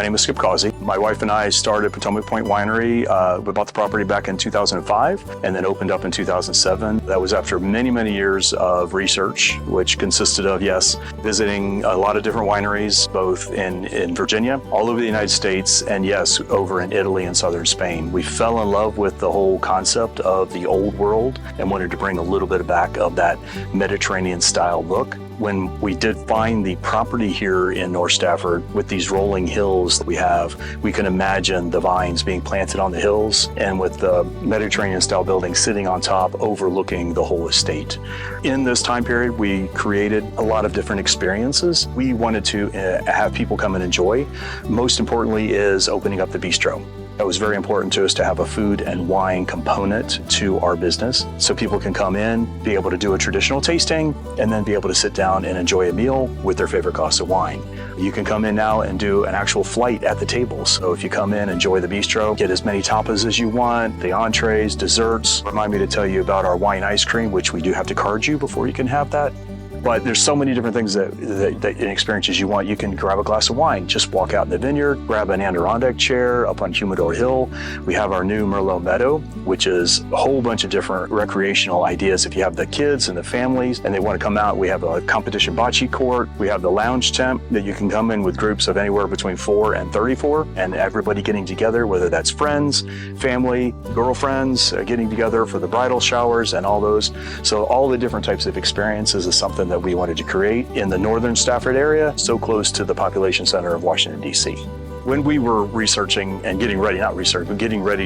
My name is Skip Causey. My wife and I started Potomac Point Winery. We bought the property back in 2005 and then opened up in 2007. That was after many, many years of research, which consisted of, yes, visiting a lot of different wineries, both in Virginia, all over the United States, and yes, over in Italy and southern Spain. We fell in love with the whole concept of the old world and wanted to bring a little bit back of that Mediterranean style look. When we did find the property here in North Stafford with these rolling hills that we have, we can imagine the vines being planted on the hills and with the Mediterranean style building sitting on top overlooking the whole estate. In this time period, we created a lot of different experiences. We wanted to have people come and enjoy. Most importantly is opening up the bistro. It was very important to us to have a food and wine component to our business so people can come in, be able to do a traditional tasting, and then be able to sit down and enjoy a meal with their favorite glass of wine. You can come in now and do an actual flight at the table. So if you come in, enjoy the bistro, get as many tapas as you want, the entrees, desserts. Remind me to tell you about our wine ice cream, which we do have to card you before you can have that. But there's so many different things that in experiences you want. You can grab a glass of wine, just walk out in the vineyard, grab an Adirondack chair up on Humidor Hill. We have our new Merlot Meadow, which is a whole bunch of different recreational ideas. If you have the kids and the families and they want to come out, we have a competition bocce court. We have the lounge tent that you can come in with groups of anywhere between 4 and 34 and everybody getting together, whether that's friends, family, girlfriends, getting together for the bridal showers and all those. So all the different types of experiences is something that we wanted to create in the northern Stafford area, so close to the population center of Washington, D.C. When we were researching and getting ready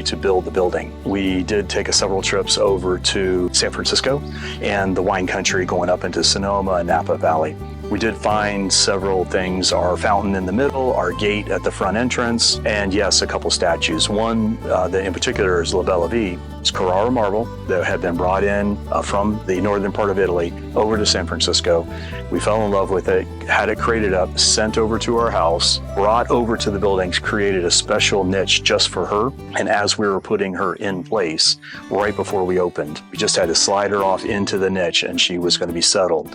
to build the building, we did take several trips over to San Francisco and the wine country going up into Sonoma and Napa Valley. We did find several things, our fountain in the middle, our gate at the front entrance, and yes, a couple statues. One that in particular is La Bella V. It's Carrara marble that had been brought in from the northern part of Italy over to San Francisco. We fell in love with it, had it crated up, sent over to our house, brought over to the buildings, created a special niche just for her. And as we were putting her in place, right before we opened, we just had to slide her off into the niche and she was going to be settled.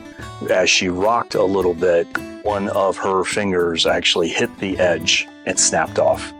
As she rocked a little bit, one of her fingers actually hit the edge and snapped off.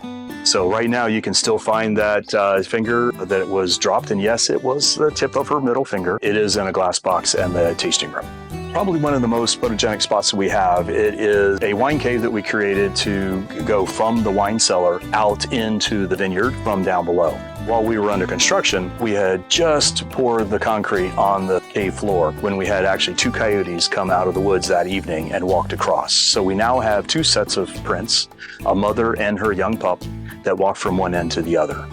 So right now you can still find that finger that was dropped, and yes, it was the tip of her middle finger. It is in a glass box and the tasting room. Probably one of the most photogenic spots that we have. It is a wine cave that we created to go from the wine cellar out into the vineyard from down below. While we were under construction, we had just poured the concrete on the cave floor when we had actually 2 coyotes come out of the woods that evening and walked across. So we now have 2 sets of prints, a mother and her young pup that walked from one end to the other.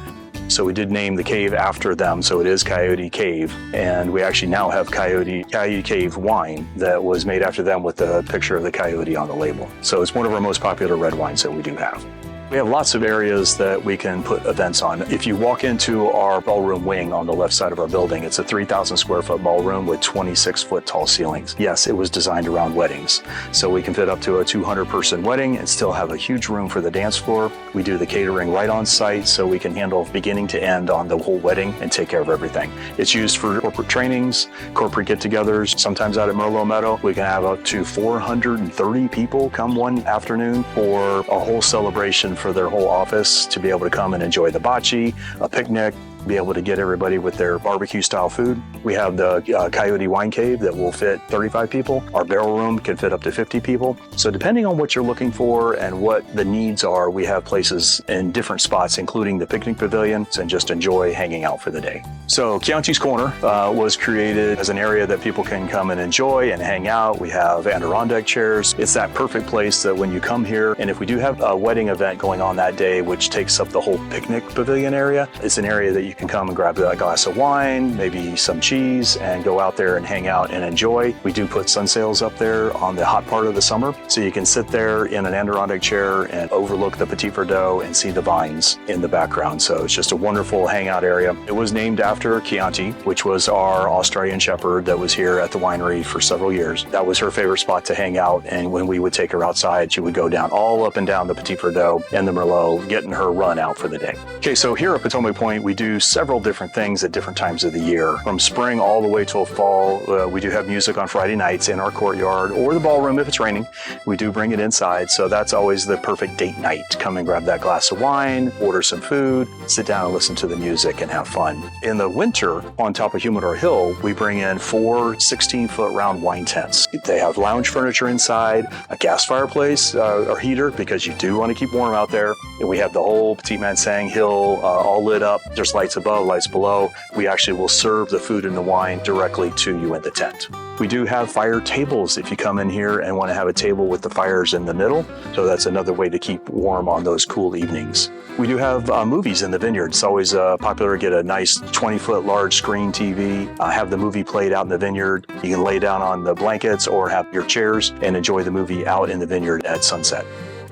So we did name the cave after them, so it is Coyote Cave, and we actually now have Coyote Cave wine that was made after them with the picture of the coyote on the label. So it's one of our most popular red wines that we do have. We have lots of areas that we can put events on. If you walk into our ballroom wing on the left side of our building, it's a 3,000 square foot ballroom with 26-foot tall ceilings. Yes, it was designed around weddings. So we can fit up to a 200-person wedding and still have a huge room for the dance floor. We do the catering right on site, so we can handle beginning to end on the whole wedding and take care of everything. It's used for corporate trainings, corporate get-togethers. Sometimes out at Merlot Meadow, we can have up to 430 people come one afternoon for a whole celebration for their whole office to be able to come and enjoy the bocce, a picnic, be able to get everybody with their barbecue style food. We have the Coyote Wine Cave that will fit 35 people. Our barrel room can fit up to 50 people. So depending on what you're looking for and what the needs are, we have places in different spots, including the picnic pavilion, and just enjoy hanging out for the day. So Chianti's Corner was created as an area that people can come and enjoy and hang out. We have Adirondack chairs. It's that perfect place that when you come here, and if we do have a wedding event going on that day, which takes up the whole picnic pavilion area, it's an area that you can come and grab a glass of wine, maybe some cheese, and go out there and hang out and enjoy. We do put sun sails up there on the hot part of the summer, so you can sit there in an Adirondack chair and overlook the Petit Verdot and see the vines in the background. So it's just a wonderful hangout area. It was named after Chianti, which was our Australian Shepherd that was here at the winery for several years. That was her favorite spot to hang out, and when we would take her outside, she would go down all up and down the Petit Verdot and the Merlot, getting her run out for the day. Okay, so here at Potomac Point, we do several different things at different times of the year. From spring all the way till fall, we do have music on Friday nights in our courtyard or the ballroom if it's raining. We do bring it inside, so that's always the perfect date night. Come and grab that glass of wine, order some food, sit down and listen to the music and have fun. In the winter, on top of Humidor Hill, we bring in 4 16-foot round wine tents. They have lounge furniture inside, a gas fireplace or heater because you do want to keep warm out there. And we have the whole Petit Manseng Hill all lit up. There's lights above, lights below. We actually will serve the food and the wine directly to you in the tent. We do have fire tables if you come in here and want to have a table with the fires in the middle. So that's another way to keep warm on those cool evenings. We do have movies in the vineyard. It's always popular to get a nice 20-foot large screen TV, have the movie played out in the vineyard. You can lay down on the blankets or have your chairs and enjoy the movie out in the vineyard at sunset.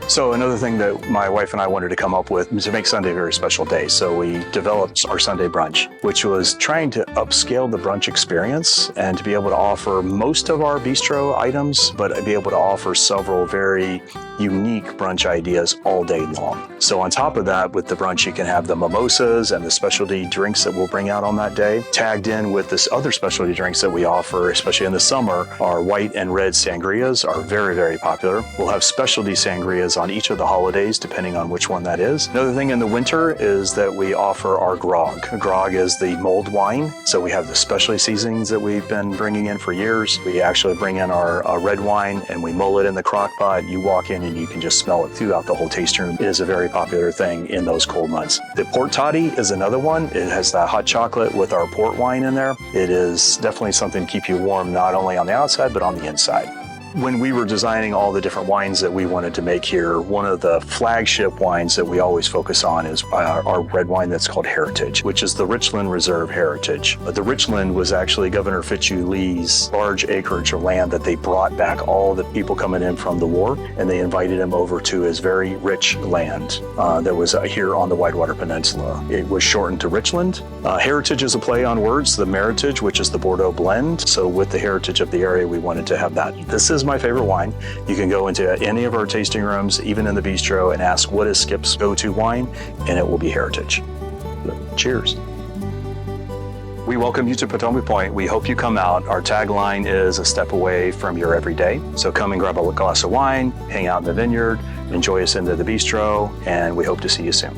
So another thing that my wife and I wanted to come up with was to make Sunday a very special day. So we developed our Sunday brunch, which was trying to upscale the brunch experience and to be able to offer most of our bistro items, but be able to offer several very unique brunch ideas all day long. So on top of that, with the brunch, you can have the mimosas and the specialty drinks that we'll bring out on that day. Tagged in with this other specialty drinks that we offer, especially in the summer, our white and red sangrias are very, very popular. We'll have specialty sangrias on each of the holidays, depending on which one that is. Another thing in the winter is that we offer our grog. Grog is the mulled wine. So we have the specialty seasonings that we've been bringing in for years. We actually bring in our red wine and we mull it in the crock pot. You walk in and you can just smell it throughout the whole tasting room. It is a very popular thing in those cold months. The port toddy is another one. It has that hot chocolate with our port wine in there. It is definitely something to keep you warm, not only on the outside, but on the inside. When we were designing all the different wines that we wanted to make here, one of the flagship wines that we always focus on is our red wine that's called Heritage, which is the Richland Reserve Heritage. The Richland was actually Governor Fitzhugh Lee's large acreage of land that they brought back all the people coming in from the war, and they invited him over to his very rich land that was here on the Whitewater Peninsula. It was shortened to Richland. Heritage is a play on words, the Meritage, which is the Bordeaux blend. So with the heritage of the area, we wanted to have that. This is my favorite wine. You can go into any of our tasting rooms, even in the bistro, and ask what is Skip's go-to wine, and it will be Heritage. Cheers. We welcome you to Potomac Point. We hope you come out. Our tagline is a step away from your everyday. So come and grab a glass of wine, hang out in the vineyard, enjoy us into the bistro, and we hope to see you soon.